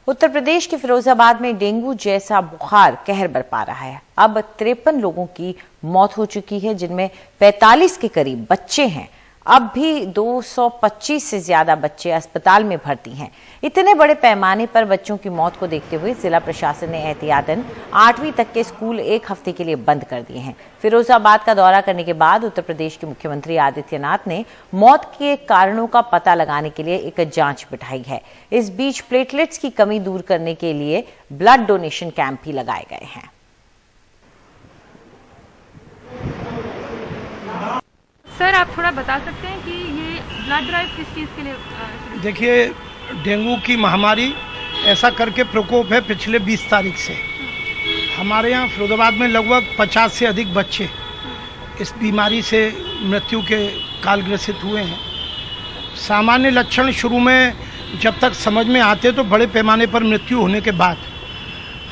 उत्तर प्रदेश के फिरोजाबाद में डेंगू जैसा बुखार कहर बरपा रहा है। अब 53 लोगों की मौत हो चुकी है, जिनमें 45 के करीब बच्चे हैं। अब भी 225 से ज्यादा बच्चे अस्पताल में भर्ती हैं। इतने बड़े पैमाने पर बच्चों की मौत को देखते हुए जिला प्रशासन ने एहतियातन 8वीं तक के स्कूल एक हफ्ते के लिए बंद कर दिए हैं। फिरोजाबाद का दौरा करने के बाद उत्तर प्रदेश के मुख्यमंत्री आदित्यनाथ ने मौत के कारणों का पता लगाने के लिए एक जांच बिठाई है। इस बीच प्लेटलेट्स की कमी दूर करने के लिए ब्लड डोनेशन कैंप भी लगाए गए हैं। सर, आप थोड़ा बता सकते हैं कि ये ब्लड ड्राइव किस चीज़ के लिए? देखिए, डेंगू की महामारी ऐसा करके प्रकोप है पिछले 20 तारीख से। हमारे यहाँ फिरोजाबाद में लगभग 50 से अधिक बच्चे इस बीमारी से मृत्यु के काल ग्रसित हुए हैं। सामान्य लक्षण शुरू में जब तक समझ में आते तो बड़े पैमाने पर मृत्यु होने के बाद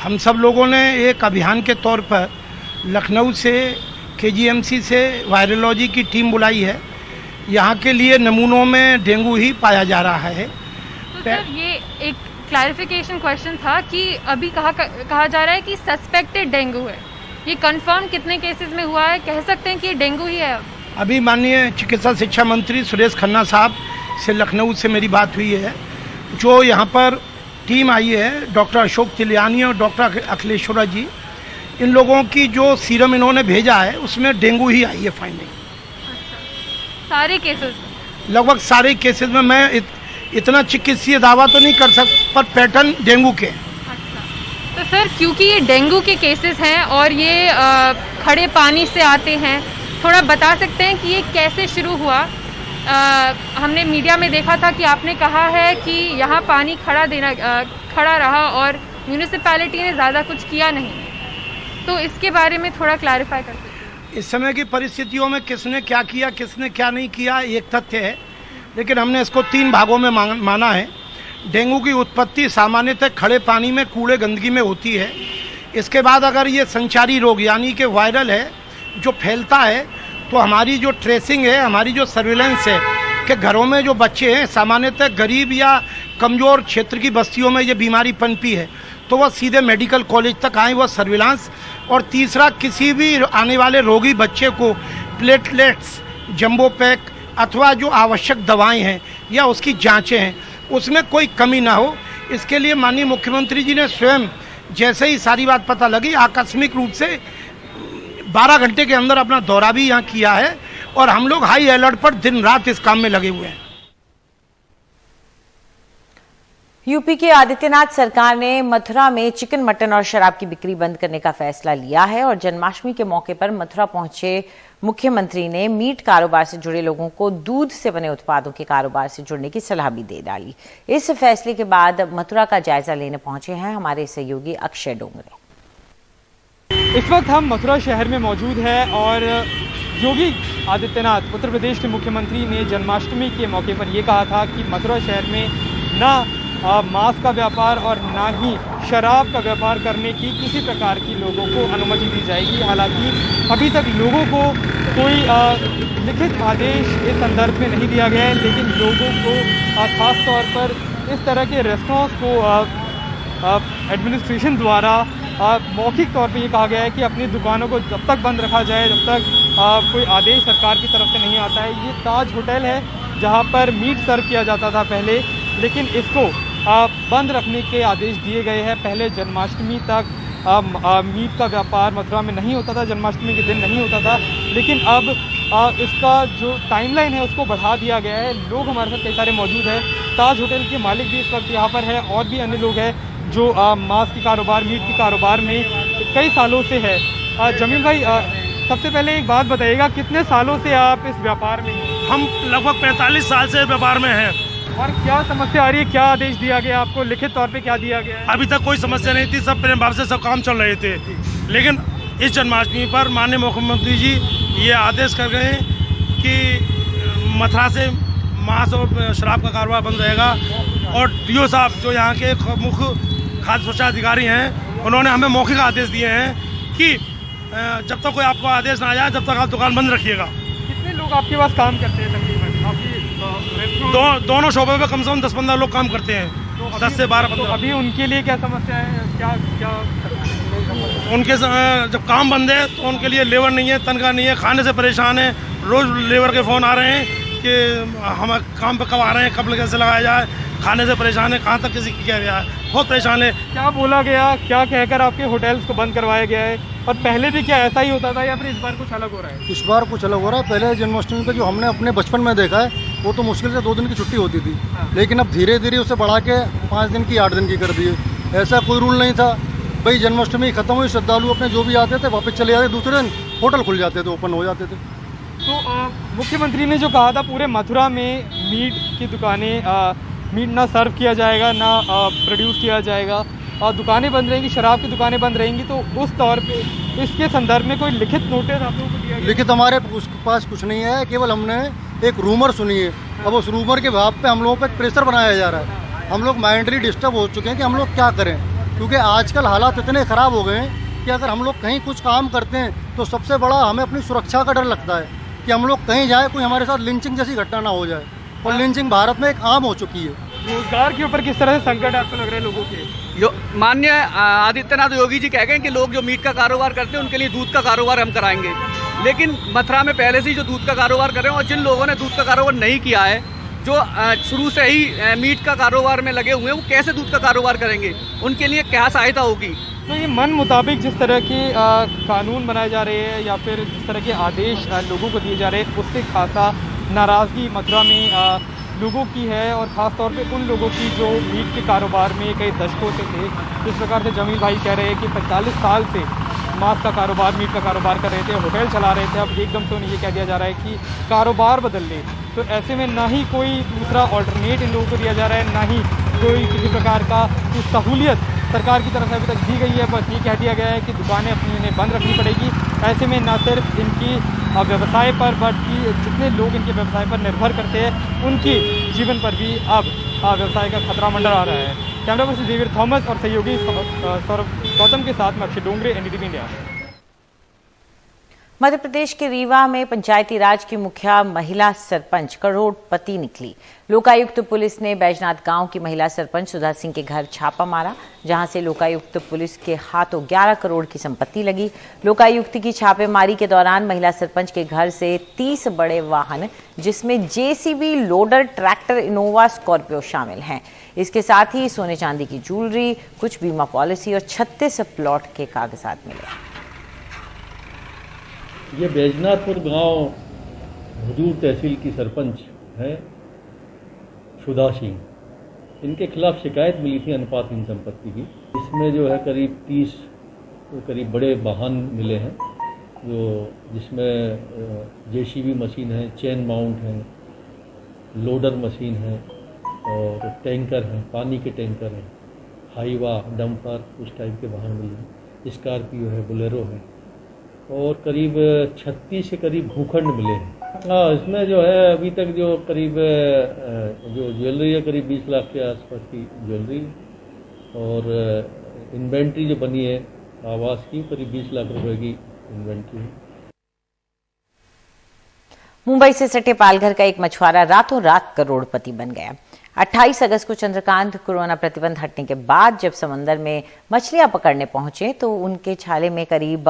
हम सब लोगों ने एक अभियान के तौर पर लखनऊ से KGMC से वायरोलॉजी की टीम बुलाई है। यहाँ के लिए नमूनों में डेंगू ही पाया जा रहा है। तो सर, ये एक क्लैरिफिकेशन क्वेश्चन था कि अभी कहा जा रहा है कि सस्पेक्टेड डेंगू है। ये कंफर्म कितने केसेस में हुआ है? कह सकते हैं कि ये डेंगू ही है? अभी माननीय चिकित्सा शिक्षा मंत्री सुरेश खन्ना साहब से लखनऊ से मेरी बात हुई है। जो यहाँ पर टीम आई है, डॉक्टर अशोक तिलियानी और डॉक्टर अखिलेश्वरा जी, इन लोगों की जो सीरम इन्होंने भेजा है उसमें डेंगू ही आई है फाइंडिंग। सारे केसेस? लगभग सारे केसेस में मैं इतना चिकित्सीय दावा तो नहीं कर सकता, पर पैटर्न डेंगू के। अच्छा, तो सर, क्योंकि ये डेंगू के केसेस हैं और ये खड़े पानी से आते हैं, थोड़ा बता सकते हैं कि ये कैसे शुरू हुआ? हमने मीडिया में देखा था कि आपने कहा है कि यहाँ पानी खड़ा रहा और म्यूनिसिपैलिटी ने ज़्यादा कुछ किया नहीं, तो इसके बारे में थोड़ा क्लैरिफाई कर सकते हैं? इस समय की परिस्थितियों में किसने क्या किया, किसने क्या नहीं किया, एक तथ्य है, लेकिन हमने इसको 3 भागों में माना है। डेंगू की उत्पत्ति सामान्यतः खड़े पानी में, कूड़े, गंदगी में होती है। इसके बाद अगर ये संचारी रोग यानी कि वायरल है जो फैलता है, तो हमारी जो ट्रेसिंग है, हमारी जो सर्विलेंस है कि घरों में जो बच्चे हैं, सामान्यतः गरीब या कमज़ोर क्षेत्र की बस्तियों में ये बीमारी पनपी है, तो वह सीधे मेडिकल कॉलेज तक आए, वह सर्विलांस। और तीसरा, किसी भी आने वाले रोगी बच्चे को प्लेटलेट्स, जंबो पैक अथवा जो आवश्यक दवाएं हैं या उसकी जांचें हैं, उसमें कोई कमी ना हो। इसके लिए माननीय मुख्यमंत्री जी ने स्वयं, जैसे ही सारी बात पता लगी, आकस्मिक रूप से 12 घंटे के अंदर अपना दौरा भी यहाँ किया है और हम लोग हाई अलर्ट पर दिन रात इस काम में लगे हुए हैं। यूपी के आदित्यनाथ सरकार ने मथुरा में चिकन, मटन और शराब की बिक्री बंद करने का फैसला लिया है और जन्माष्टमी के मौके पर मथुरा पहुंचे मुख्यमंत्री ने मीट कारोबार से जुड़े लोगों को दूध से बने उत्पादों के कारोबार से जुड़ने की सलाह भी दे डाली। इस फैसले के बाद मथुरा का जायजा लेने पहुंचे हैं हमारे सहयोगी अक्षय डोंगरे। इस वक्त हम मथुरा शहर में मौजूद हैं और योगी आदित्यनाथ, उत्तर प्रदेश के मुख्यमंत्री, ने जन्माष्टमी के मौके पर यह कहा था कि मथुरा शहर में ना मांस का व्यापार और ना ही शराब का व्यापार करने की किसी प्रकार की लोगों को अनुमति दी जाएगी। हालांकि अभी तक लोगों को कोई लिखित आदेश इस संदर्भ में नहीं दिया गया है, लेकिन लोगों को खास तौर पर इस तरह के रेस्टोरेंट्स को एडमिनिस्ट्रेशन द्वारा मौखिक तौर पे ये कहा गया है कि अपनी दुकानों को जब तक बंद रखा जाए, जब तक कोई आदेश सरकार की तरफ से नहीं आता है। ये ताज होटल है जहाँ पर मीट सर्व किया जाता था पहले, लेकिन इसको बंद रखने के आदेश दिए गए हैं। पहले जन्माष्टमी तक मीट का व्यापार मथुरा में नहीं होता था, जन्माष्टमी के दिन नहीं होता था, लेकिन अब इसका जो टाइमलाइन है उसको बढ़ा दिया गया है। लोग हमारे साथ कई सारे मौजूद हैं। ताज होटल के मालिक भी इस वक्त यहाँ पर है और भी अन्य लोग हैं जो मांस की कारोबार, मीट की कारोबार में कई सालों से है। जमील भाई, सबसे पहले एक बात बताइएगा, कितने सालों से आप इस व्यापार में हैं? हम लगभग 45 साल से व्यापार में हैं। और क्या समस्या आ रही है? क्या आदेश दिया गया आपको? लिखित तौर पे क्या दिया गया है? अभी तक कोई समस्या नहीं थी, सब प्रेम भाव से सब काम चल रहे थे, लेकिन इस जन्माष्टमी पर माननीय मुख्यमंत्री जी ये आदेश कर गए कि मथुरा से मांस और शराब का कारोबार बंद रहेगा। और DO साहब, जो यहाँ के मुख्य खाद्य सुरक्षा अधिकारी हैं, उन्होंने हमें मौखिक आदेश दिए हैं कि जब तक कोई आपको आदेश ना आ जाए, जब तक आप दुकान बंद रखिएगा। कितने लोग आपके पास काम करते हैं तकरीबन? आपकी दोनों शोबे पे कम से कम 10-15 लोग काम करते हैं। 10 से 12 तो अभी उनके लिए क्या समस्या है, क्या क्या उनके जब काम बंद है तो उनके लिए लेबर नहीं है, तनख्वाह नहीं है, खाने से परेशान है। रोज लेबर के फ़ोन आ रहे हैं कि हम काम पे कब आ रहे हैं, कब कैसे लगाया जाए, खाने से परेशान है, कहाँ तक किसी की क्या गया है, बहुत परेशान है। क्या बोला गया, क्या कहकर आपके होटल्स को बंद करवाया गया है, और पहले भी क्या ऐसा ही होता था या फिर इस बार कुछ अलग हो रहा है? इस बार कुछ अलग हो रहा है। पहले जन्माष्टमी पे जो हमने अपने बचपन में देखा है वो तो मुश्किल से 2 दिन की छुट्टी होती थी, लेकिन अब धीरे धीरे उसे बढ़ा के 5 दिन की 8 दिन की कर दिए। ऐसा कोई रूल नहीं था भाई, जन्माष्टमी खत्म हुई, श्रद्धालु अपने जो भी आते थे वापस चले जाते, दूसरे दिन होटल खुल जाते थे, ओपन हो जाते थे। तो मुख्यमंत्री ने जो कहा था पूरे मथुरा में मीट की दुकानें, मीट ना सर्व किया जाएगा, ना प्रोड्यूस किया जाएगा, और दुकानें बंद रहेंगी, शराब की दुकानें बंद रहेंगी, तो उस तौर पे इसके संदर्भ में कोई लिखित नोटिस आप लोगों को दिया गया? लिखित हमारे पास कुछ नहीं है, केवल हमने एक रूमर सुनी है। अब उस रूमर के भाव पे हम लोगों पे प्रेशर बनाया जा रहा है। हम लोग माइंडली डिस्टर्ब हो चुके हैं कि हम लोग क्या करें, क्योंकि आजकल हालात इतने ख़राब हो गए हैं कि अगर हम लोग कहीं कुछ काम करते हैं तो सबसे बड़ा हमें अपनी सुरक्षा का डर लगता है कि हम लोग कहीं जाए, कोई हमारे साथ लिंचिंग जैसी घटना ना हो जाए, और लिंचिंग भारत में एक आम हो चुकी है। रोजगार के ऊपर किस तरह से संकट आपको लग रहा है लोगों के? जो माननीय आदित्यनाथ योगी जी कह गए कि लोग जो मीट का कारोबार करते हैं उनके लिए दूध का कारोबार हम कराएंगे, लेकिन मथुरा में पहले से ही जो दूध का कारोबार कर रहे हैं, और जिन लोगों ने दूध का कारोबार नहीं किया है, जो शुरू से ही मीट का कारोबार में लगे हुए हैं, वो कैसे दूध का कारोबार करेंगे, उनके लिए क्या सहायता होगी? तो ये मन मुताबिक जिस तरह के कानून बनाए जा रहे हैं या फिर जिस तरह के आदेश लोगों को दिए जा रहे हैं, उससे खासा नाराज़गी मथुरा में लोगों की है, और ख़ास तौर पे उन लोगों की जो मीट के कारोबार में कई दशकों से थे। जिस प्रकार से जमील भाई कह रहे हैं कि 45 साल से मांस का कारोबार, मीट का कारोबार कर रहे थे, होटल चला रहे थे, अब एकदम से उन्हें ये कह दिया जा रहा है कि कारोबार बदल ले। तो ऐसे में ना ही कोई दूसरा ऑल्टरनेट इन लोगों को दिया जा रहा है, ना ही कोई किसी प्रकार का कोई सहूलियत सरकार की तरफ से अभी तक दी गई है। बस ये कह दिया गया है कि दुकानें अपनी इन्हें बंद रखनी पड़ेगी। ऐसे में न सिर्फ इनकी व्यवसाय पर, बल्कि जितने लोग इनके व्यवसाय पर निर्भर करते हैं उनके जीवन पर भी अब व्यवसाय का खतरा मंडरा रहा है। कैमरा पर्सन डेविड थॉमस और सहयोगी सौरभ गौतम के साथ में अक्षय डोंगरे, एनडीटीवी इंडिया। मध्य प्रदेश के रीवा में पंचायती राज की मुखिया महिला सरपंच करोड़पति निकली। लोकायुक्त पुलिस ने बैजनाथ गांव की महिला सरपंच सुधा सिंह के घर छापा मारा, जहां से लोकायुक्त पुलिस के हाथों 11 करोड़ की संपत्ति लगी। लोकायुक्त की छापेमारी के दौरान महिला सरपंच के घर से 30 बड़े वाहन, जिसमें JCB, loader, tractor, Innova, Scorpio शामिल हैं। इसके साथ ही सोने चांदी की ज्वेलरी, कुछ बीमा पॉलिसी और 36 प्लॉट के कागजात मिले। ये बैजनाथपुर गांव हजूर तहसील की सरपंच हैं सुधा सिंह। इनके खिलाफ शिकायत मिली थी अनुपातहीन संपत्ति की। इसमें जो है करीब बड़े वाहन मिले हैं, जो जिसमें जेसीबी मशीन है, चेन माउंट है, लोडर मशीन है और टैंकर हैं, पानी के टैंकर हैं, हाईवा, डंपर, उस टाइप के वाहन मिले हैं। स्कॉर्पियो है, बोलेरो है और करीब 36 के करीब भूखंड मिले हैं। हाँ, इसमें जो है अभी तक जो करीब जो ज्वेलरी है करीब 20 लाख के आसपास की ज्वेलरी, और इन्वेंट्री जो बनी है आवास की करीब 20 लाख रुपए की इन्वेंट्री है। मुंबई से सटे पालघर का एक मछुआरा रातों रात करोड़पति बन गया। 28 अगस्त को चंद्रकांत कोरोना प्रतिबंध हटने के बाद जब समंदर में मछलियां पकड़ने पहुंचे तो उनके छाले में करीब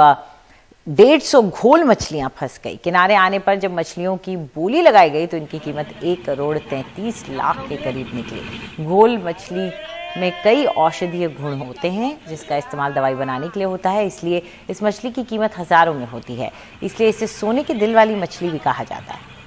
150 घोल मछलियां फंस गई। किनारे आने पर जब मछलियों की बोली लगाई गई तो इनकी कीमत 1 करोड़ 33 लाख के करीब निकली। घोल मछली में कई औषधीय गुण होते हैं, जिसका इस्तेमाल दवाई बनाने के लिए होता है, इसलिए इस मछली की कीमत हजारों में होती है। इसलिए इसे सोने के दिल वाली मछली भी कहा जाता है।